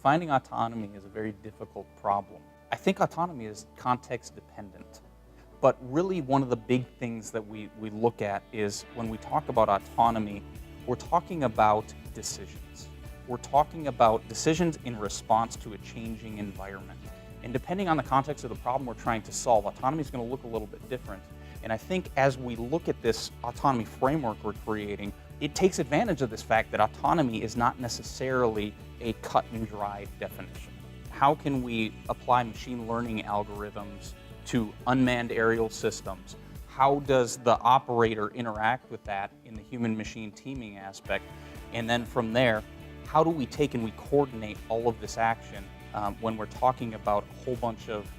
Defining autonomy is a very difficult problem. I think autonomy is context dependent, but really one of the big things that we look at is when we talk about autonomy, we're talking about decisions. We're talking about decisions in response to a changing environment. And depending on the context of the problem we're trying to solve, autonomy is going to look a little bit different. And I think as we look at this autonomy framework we're creating, it takes advantage of this fact that autonomy is not necessarily a cut and dry definition. How can we apply machine learning algorithms to unmanned aerial systems? How does the operator interact with that in the human-machine teaming aspect? And then from there, how do we take and we coordinate all of this action when we're talking about a whole bunch of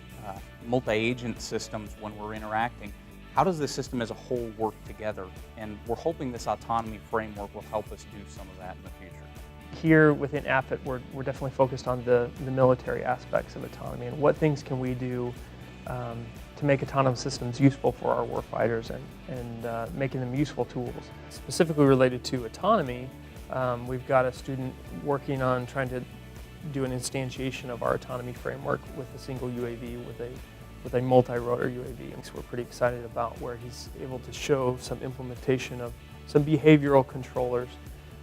multi-agent systems when we're interacting? How does the system as a whole work together? And we're hoping this autonomy framework will help us do some of that in the future. Here within AFIT, we're definitely focused on the military aspects of autonomy and what things can we do to make autonomous systems useful for our warfighters and making them useful tools. Specifically related to autonomy, we've got a student working on trying to do an instantiation of our autonomy framework with a single UAV with a multi-rotor UAV. And so we're pretty excited about where he's able to show some implementation of some behavioral controllers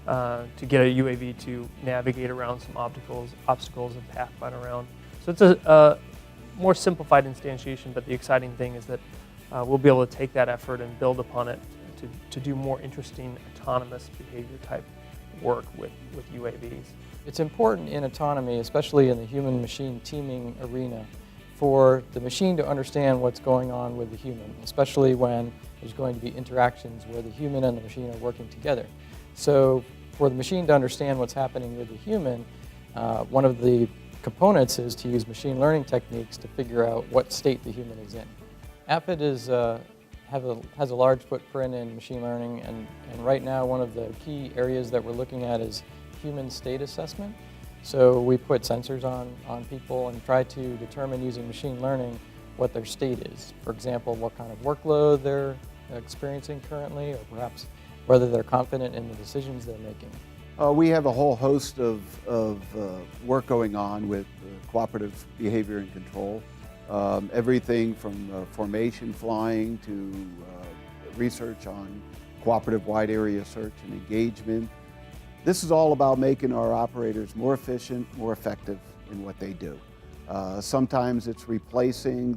to get a UAV to navigate around some obstacles and pathfind around. So it's a more simplified instantiation, but the exciting thing is that we'll be able to take that effort and build upon it to do more interesting autonomous behavior type work with UAVs. It's important in autonomy, especially in the human-machine teaming arena, for the machine to understand what's going on with the human, especially when there's going to be interactions where the human and the machine are working together. So for the machine to understand what's happening with the human, one of the components is to use machine learning techniques to figure out what state the human is in. AFIT has a large footprint in machine learning, and right now one of the key areas that we're looking at is human state assessment. So we put sensors on people and try to determine using machine learning what their state is. For example, what kind of workload they're experiencing currently, or perhaps whether they're confident in the decisions they're making. We have a whole host of work going on with cooperative behavior and control. Everything from formation flying to research on cooperative wide area search and engagement. This is all about making our operators more efficient, more effective in what they do. Sometimes it's replacing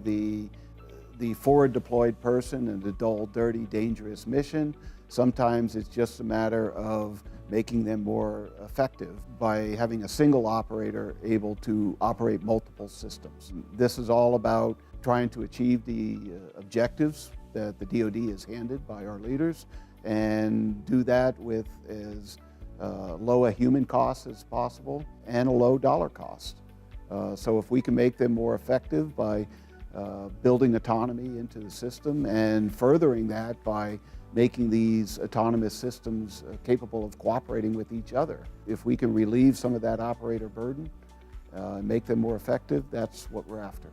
the forward deployed person in the dull, dirty, dangerous mission. Sometimes it's just a matter of making them more effective by having a single operator able to operate multiple systems. This is all about trying to achieve the objectives that the DoD is handed by our leaders and do that with as low a human cost as possible and a low dollar cost. So if we can make them more effective by building autonomy into the system and furthering that by making these autonomous systems capable of cooperating with each other. If we can relieve some of that operator burden, make them more effective, that's what we're after.